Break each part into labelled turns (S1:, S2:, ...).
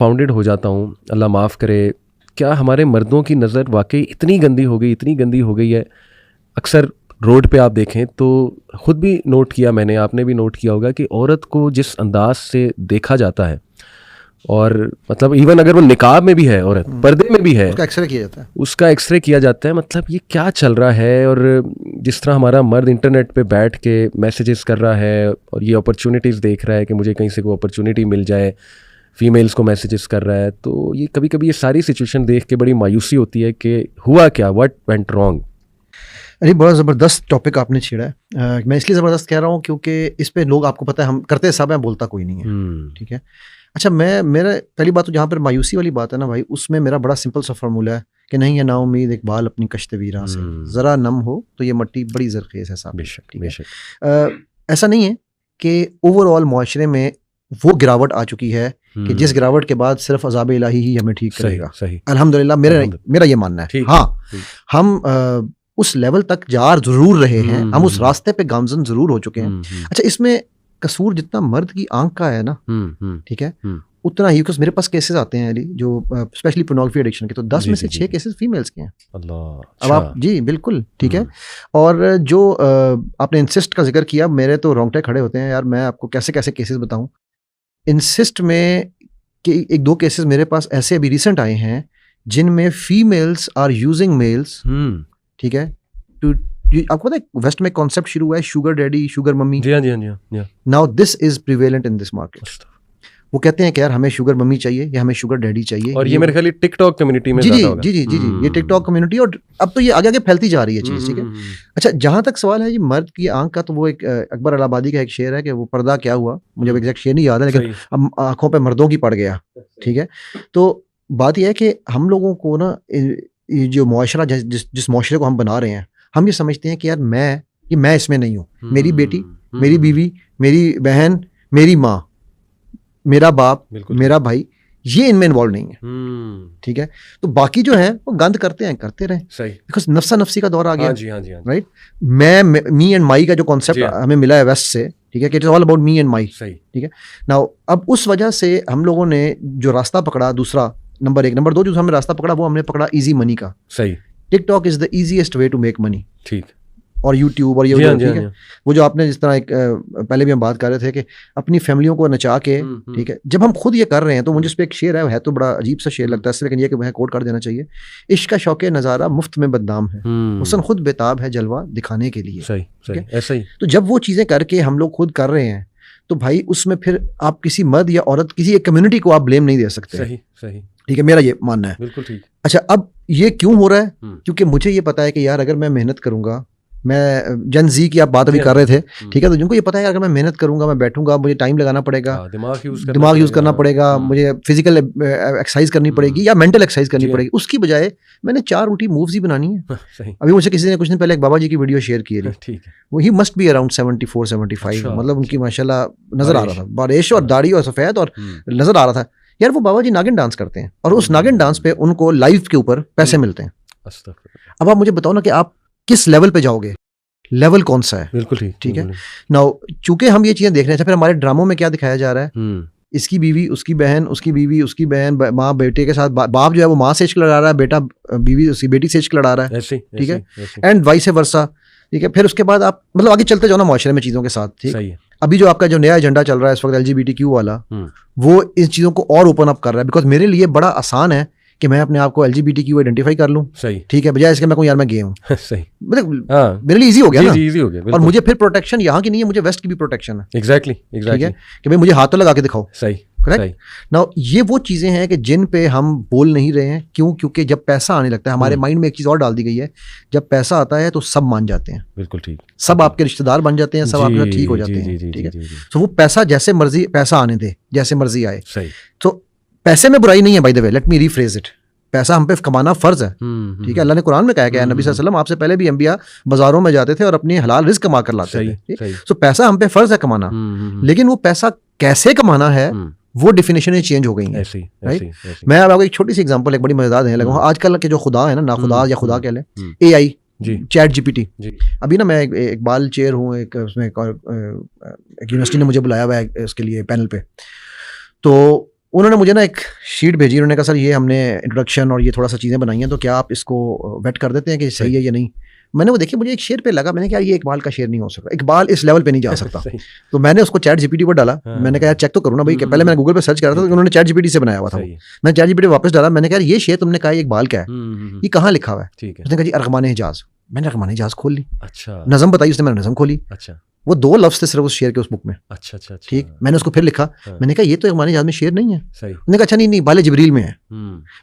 S1: Compounded हो जाता हूँ, अल्लाह माफ़ करे, क्या हमारे मर्दों की नज़र वाकई इतनी गंदी हो गई है। अक्सर रोड पे आप देखें तो ख़ुद भी नोट किया मैंने, आपने भी नोट किया होगा कि औरत को जिस अंदाज से देखा जाता है, और मतलब इवन अगर वो निकाब में भी है, औरत पर्दे में भी है, उसका एक्सरे किया जाता है। मतलब ये क्या चल रहा है। और जिस तरह हमारा मर्द इंटरनेट पे बैठ के मैसेजेस कर रहा है और ये अपॉर्चुनिटीज़ देख रहा है कि मुझे कहीं से कोई अपॉर्चुनिटी मिल जाए, फीमेल्स को मैसेजेस कर रहा है, तो ये कभी कभी ये सारी सिचुएशन देख के बड़ी मायूसी होती है कि हुआ क्या, व्हाट वेंट रॉन्ग।
S2: अरे बड़ा ज़बरदस्त टॉपिक आपने छेड़ा है। मैं इसलिए ज़बरदस्त कह रहा हूँ क्योंकि इस पे लोग, आपको पता है, हम करते सब हैं, बोलता कोई नहीं है। ठीक है, अच्छा, मेरा पहली बात तो जहाँ पर मायूसी वाली बात है ना भाई, उसमें मेरा बड़ा सिंपल सा फार्मूला है कि नहीं है नाउमीद इकबाल अपनी कश्त वीरां से, ज़रा नम हो तो ये मट्टी बड़ी ज़रख़ेज़ है साहब। बेशक ऐसा नहीं है कि ओवरऑल मुआशरे में वो गिरावट आ चुकी है कि जिस गिरावट के बाद सिर्फ अज़ाब इलाही ही हमें ठीक करेगा। अल्हम्दुलिल्लाह, मेरा ये मानना है। हाँ, हम उस लेवल तक जा ज़रूर रहे हैं, हम उस रास्ते पे गामज़न ज़रूर हो चुके हैं। अच्छा, इसमें कसूर जितना मर्द की आंख का है ना, ठीक है, उतना ही, बिकॉज मेरे पास केसेस आते हैं अली, जो स्पेशली पोर्नोग्राफी एडिक्शन के, तो 10 में से 6 केसेस फीमेल्स के हैं। अब आप जी बिल्कुल ठीक है। और जो आपने इंसिस्ट का जिक्र किया, मेरे तो रोंगटे खड़े होते हैं यार। मैं आपको कैसे कैसे केसेस बताऊं। इंसिस्ट में कि 1-2 केसेस मेरे पास ऐसे अभी रिसेंट आए हैं जिनमें फीमेल्स आर यूजिंग मेल्स, ठीक है, टू, आपको पता है वेस्ट में कॉन्सेप्ट शुरू हुआ है शुगर डैडी, शुगर मम्मी।
S1: जी हाँ।
S2: Now this is prevalent in this market. वो कहते हैं कि यार हमें शुगर मम्मी चाहिए या हमें शुगर डैडी चाहिए।
S1: और ये मेरे ख्याल टिकटॉक कम्युनिटी में
S2: जी, ये टिकटॉक कम्युनिटी, और अब तो ये आगे आगे फैलती जा रही है चीज़। ठीक है, अच्छा, जहाँ तक सवाल है ये मर्द की आंख का, तो वो एक अकबर इलाहाबादी का एक शेर है कि वो पर्दा क्या हुआ, मुझे एग्जैक्ट शेर नहीं याद है, लेकिन अब आंखों पे मर्दों की पड़ गया। ठीक है, तो बात यह है कि हम लोगों को ना, जो मुआशरा, जिस मुआशरे को हम बना रहे हैं, हम ये समझते हैं कि यार मैं इसमें नहीं हूँ, मेरी बेटी, मेरी बीवी, मेरी बहन, मेरी माँ, मेरा बाप, मेरा भाई, ये इनमें इन्वॉल्व नहीं है। ठीक है, तो बाकी जो है वो गंद करते रहे, बिकॉज नफ्सा नफ्सी का दौर आ गया। राइट, मी एंड माई का जो कॉन्सेप्ट हमें मिला है वेस्ट से, ठीक है, कि it is all about me and my. ठीक है, नाउ अब उस वजह से हम लोगों ने जो रास्ता पकड़ा, दूसरा नंबर 1, नंबर 2 जो हमने रास्ता पकड़ा, वो हमने पकड़ा इजी मनी का। सही, TikTok is the easiest way to make money. ठीक, और यूट्यूब और ये, ठीक है, वो जो आपने जिस तरह एक पहले भी हम बात कर रहे थे कि अपनी फैमिलियों को नचा के, ठीक है, जब हम खुद ये कर रहे हैं, तो मुझे इस पर एक शेर है तो बड़ा अजीब सा शेर लगता है, लेकिन ये कि वह कोट कर देना चाहिए। इश्क का शौक़े नज़ारा मुफ्त में बदनाम है, हुस्न खुद बेताब है जलवा दिखाने के लिए। सही, ऐसा ही। तो जब वो चीज़ें करके हम लोग खुद कर रहे हैं, तो भाई उसमें फिर आप किसी मर्द या औरत, किसी एक कम्युनिटी को आप ब्लेम नहीं दे सकते। सही, ठीक है, मेरा ये मानना है। बिल्कुल ठीक। अच्छा, अब ये क्यों हो रहा है? क्योंकि मुझे ये पता है कि यार अगर मैं मेहनत करूंगा, मैं जन जी की आप बात अभी कर रहे थे, ठीक है, तो जिनको ये पता है अगर मैं मेहनत करूंगा, मैं बैठूंगा, मुझे टाइम लगाना पड़ेगा, दिमाग यूज करना पड़ेगा, मुझे फिजिकल एक्सरसाइज करनी पड़ेगी या मेंटल एक्सरसाइज करनी पड़ेगी, उसकी बजाय मैंने 4 उल्टी मूव्स ही बनानी है। अभी मुझे किसी ने कुछ दिन पहले एक बाबा जी की वीडियो शेयर की है, वो ही मस्ट बी अराउंड 74-75, मतलब उनकी माशाल्लाह नजर आ रहा था, बारिश और दाढ़ी और सफेद, और नजर आ रहा था यार वो बाबा जी नागिन डांस करते हैं, और उस नागिन डांस पे उनको लाइव के ऊपर पैसे मिलते हैं। अब आप मुझे बताओ ना कि आप किस लेवल पे जाओगे, लेवल कौन सा है? बिल्कुल ठीक है। नाउ चूंकि हम ये चीजें देख रहे हैं, फिर हमारे ड्रामों में क्या दिखाया जा रहा है, इसकी बीवी उसकी बहन, उसकी बीवी उसकी बहन, माँ बेटे के साथ, बाप जो है वो माँ से इश्क लड़ा रहा है, बेटा बीवी उसकी बेटी से इश्क लड़ा रहा है। ठीक है, एंड वाइस वर्सा। ठीक है, फिर उसके बाद आप मतलब आगे चलते जाओ ना मुआशरे में चीज़ों के साथ। ठीक है, अभी जो आपका जो नया एजेंडा चल रहा है इस वक्त LGBTQ वाला, वो इन चीज़ों को और ओपन अप कर रहा है, बिकॉज मेरे लिए बड़ा आसान है कि मैं अपने आप को LGBTQ आइडेंटिफाई कर लूं। सही, ठीक है, बजाय इसके मैं कहूं यार मैं गे हूं। सही, मतलब मेरे लिए इजी हो गया ना, इजी हो गया। और मुझे फिर प्रोटेक्शन यहाँ की नहीं है, मुझे वेस्ट की भी प्रोटेक्शन है। एग्जैक्टली ठीक है, कि भाई मुझे हाथ तो लगा के दिखाओ। सही, करेक्ट। नाउ ये वो चीजें हैं कि जिन पे हम बोल नहीं रहे हैं, क्यों? क्योंकि जब पैसा आने लगता है, हमारे माइंड में एक चीज और डाल दी गई है, जब पैसा आता है तो सब मान जाते हैं। बिल्कुल ठीक, सब आपके रिश्तेदार बन जाते हैं, सब आपके साथ ठीक हो जाते हैं। ठीक है, तो वो पैसा जैसे मर्जी, पैसा आने दे जैसे मर्जी आए। सही, तो पैसे में बुराई नहीं है, by the way let me rephrase it, पैसा हम पे कमाना फर्ज है। ठीक है, अल्लाह ने कुरान में कहा है कि नबी सल्लल्लाहु अलैहि वसल्लम आपसे पहले भी अंबिया बाजारों में जाते थे और अपनी हलाल रिस्क कमा कर लाते थे। सो पैसा हम पे फर्ज है कमाना, लेकिन वो पैसा कैसे कमाना है वो डेफिनेशन चेंज हो गई है। राइट, मैं आपको एक छोटी सी एग्जांपल एक बड़ी मजेदार देने लगा हूं। आजकल के जो खुदा है ना खुदा या खुदा कह लें, AI चैट GPT। अभी ना मैं इकबाल चेयर हूँ, एक उसमें एक यूनिवर्सिटी ने मुझे बुलाया हुआ है इसके लिए पैनल पे, तो उन्होंने मुझे ना एक शीट भेजी, उन्होंने कहा सर ये हमने इंट्रोडक्शन और ये थोड़ा सा चीज़ें बनाई हैं, तो क्या आप इसको वेट कर देते हैं कि सही है या नहीं। मैंने वो देखी, मुझे एक शेर पे लगा, मैंने कहा ये इकबाल का शेर नहीं हो सकता, इकबाल इस लेवल पे नहीं जा सकता। तो मैंने उसको चैट जीपीटी पर डाला, मैंने कहा यार चेक तो करूँ ना भाई, पहले मैंने गूगल पे सर्च करा था, तो उन्होंने चैट जीपीटी से बनाया हुआ था। मैं चैट जीपीटी वापस डाला, मैंने कहा ये शेर तुमने कहा ये इकबाल का है, ये कहाँ लिखा हुआ है। उसने कहा जी अरगमान हिजाज। मैंने अरगमान हिजाज खोल ली,
S1: अच्छा
S2: नज़म बताई, उसने मैंने नज़म खोली,
S1: अच्छा
S2: वो 2 लफ्ज़ थे सिर्फ उस शेर के उस बुक में।
S1: अच्छा अच्छा
S2: ठीक, मैंने उसको फिर लिखा, मैंने कहा ये तो अरगमान हिजाज में शेर नहीं है।
S1: सही।
S2: उन्होंने कहा अच्छा नहीं बाले जिब्रील में है।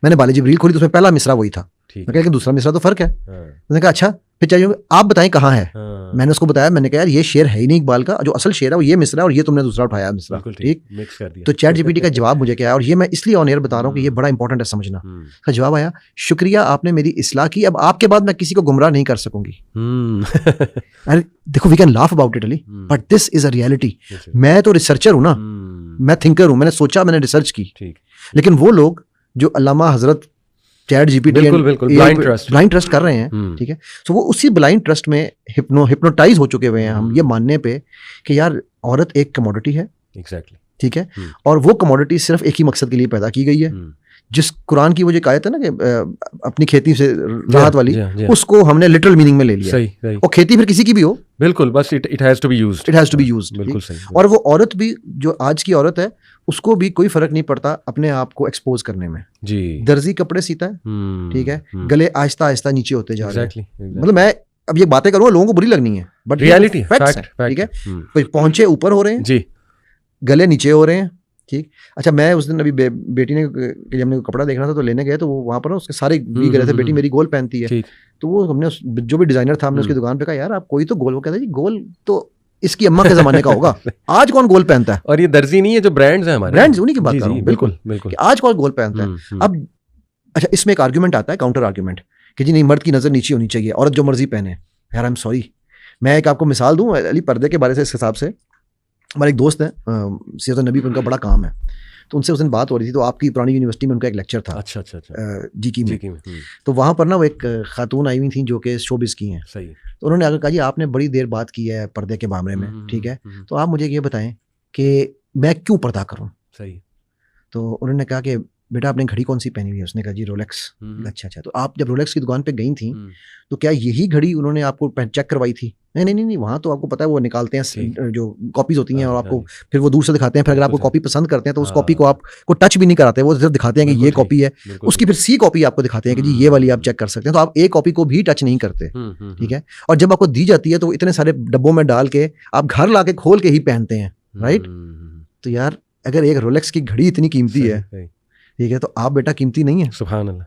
S2: मैंने बाले जिब्रील खोली तो उसमें पहला मिसरा वही था। मैं कहा दूसरा मिसरा तो फर्क है। उन्होंने कहा अच्छा फिर चाहिए आप बताएं कहाँ है। मैंने उसको बताया, मैंने कहा यार ये शेर है ही नहीं इकबाल का, जो असल शेर है वो ये मिसरा है और ये तुमने दूसरा उठाया मिसरा। ठीक,
S1: मिक्स कर दिया।
S2: तो चैट जीपीटी का जवाब मुझे क्या है, और ये मैं इसलिए ऑन एयर बता रहा हूँ कि ये बड़ा इंपॉर्टेंट है समझना। का जवाब आया, शुक्रिया आपने मेरी इस्लाह की, अब आपके बाद मैं किसी को गुमराह नहीं कर सकूंगी। अरे देखो we can laugh about it early, but this is a reality. मैं तो रिसर्चर हूँ ना, मैं थिंकर हूँ, मैंने सोचा, मैंने रिसर्च की। लेकिन वो लोग जो अल्लामा हजरत चैट जीपीटी ब्लाइंड ट्रस्ट कर रहे हैं, ठीक है, तो वो उसी ब्लाइंड ट्रस्ट में हिप्नोटाइज हो चुके हुए हैं हम ये मानने पे कि यार औरत एक कमोडिटी है।
S1: एग्जैक्टली,
S2: ठीक है, और वो कमोडिटी सिर्फ एक ही मकसद के लिए पैदा की गई है। जिस कुरान की वो जो आयत है ना कि अपनी खेती से राहत वाली, उसको हमने लिटरल मीनिंग में ले लिया।
S1: सही।
S2: और खेती फिर किसी की भी हो,
S1: बिल्कुल, बस it has to be used,
S2: it has to be used.
S1: बिल्कुल सही।
S2: और वो औरत भी जो आज की औरत है उसको भी कोई फर्क नहीं पड़ता अपने आप को एक्सपोज करने में जी। दर्जी कपड़े सीता है, ठीक है, गले आहिस्ता आहिस्ता नीचे होते जा रहे हैं। मतलब मैं अब ये बातें करूँ लोगों को बुरी लगनी है, बट
S1: रियलिटी
S2: फैक्ट्स है, ठीक है। पहुंचे ऊपर हो रहे हैं जी, गले नीचे हो रहे हैं। ठीक, अच्छा मैं उस दिन अभी बेटी ने कि हमने कपड़ा देखना था तो लेने गए, तो वो वहाँ पर ना उसके सारे भी गए थे, बेटी मेरी गोल पहनती है, तो वो हमने जो भी डिजाइनर था हमने उसकी दुकान पे कहा यार आप कोई तो गोल, वो कहता है जी गोल तो इसकी अम्मा के जमाने का होगा, आज कौन गोल पहनता है।
S1: और ये दर्जी नहीं है, जो ब्रांड्स हैं हमारे, ब्रांड्स
S2: उन्हीं की बात कर रहा हूँ, बिल्कुल बिल्कुल, आज कौन गोल पहनता है। अब अच्छा इसमें एक आर्ग्यूमेंट आता है, काउंटर आर्ग्यूमेंट, कि जी नहीं मर्द की नजर नीचे होनी चाहिए, औरत जो मर्जी पहने। यार आई एम सॉरी, मैं एक आपको मिसाल दूं अली पर्दे के बारे से। इस हिसाब से हमारे एक दोस्त है सीरत नबी पर उनका बड़ा काम है, तो उनसे उस दिन बात हो रही थी, तो आपकी पुरानी यूनिवर्सिटी में उनका एक लेक्चर था। अच्छा जीकी में। तो वहाँ पर ना वो एक खातून आई हुई थी जो कि शोबिस की हैं। सही। तो उन्होंने आगे कहा जी आपने बड़ी देर बात की है पर्दे के मामले में, ठीक है, तो आप मुझे ये बताएं कि मैं क्यों पर्दा करूं। सही। तो उन्होंने कहा कि बेटा आपने घड़ी कौन सी पहनी हुई है। उसने कहा जी रोलेक्स। अच्छा, तो आप जब रोलेक्स की दुकान पे गई थी तो क्या यही घड़ी उन्होंने आपको चेक करवाई थी। नहीं, वहाँ तो आपको पता है वो निकालते हैं जो कॉपीज होती हैं और आपको फिर वो दूर से दिखाते हैं, फिर अगर आपको कॉपी पसंद करते हैं तो उस कॉपी को आपको टच भी नहीं कराते, वो सिर्फ दिखाते हैं कि ये कॉपी है, उसकी फिर सी कॉपी आपको दिखाते हैं कि जी ये वाली आप चेक कर सकते हैं, तो आप ए कॉपी को भी टच नहीं करते, ठीक है। और जब आपको दी जाती है तो इतने सारे डब्बों में डाल के आप घर ला के खोल के ही पहनते हैं, राइट। तो यार अगर एक रोलेक्स की घड़ी इतनी कीमती है, ठीक है, तो आप बेटा कीमती नहीं है। सुभान अल्लाह।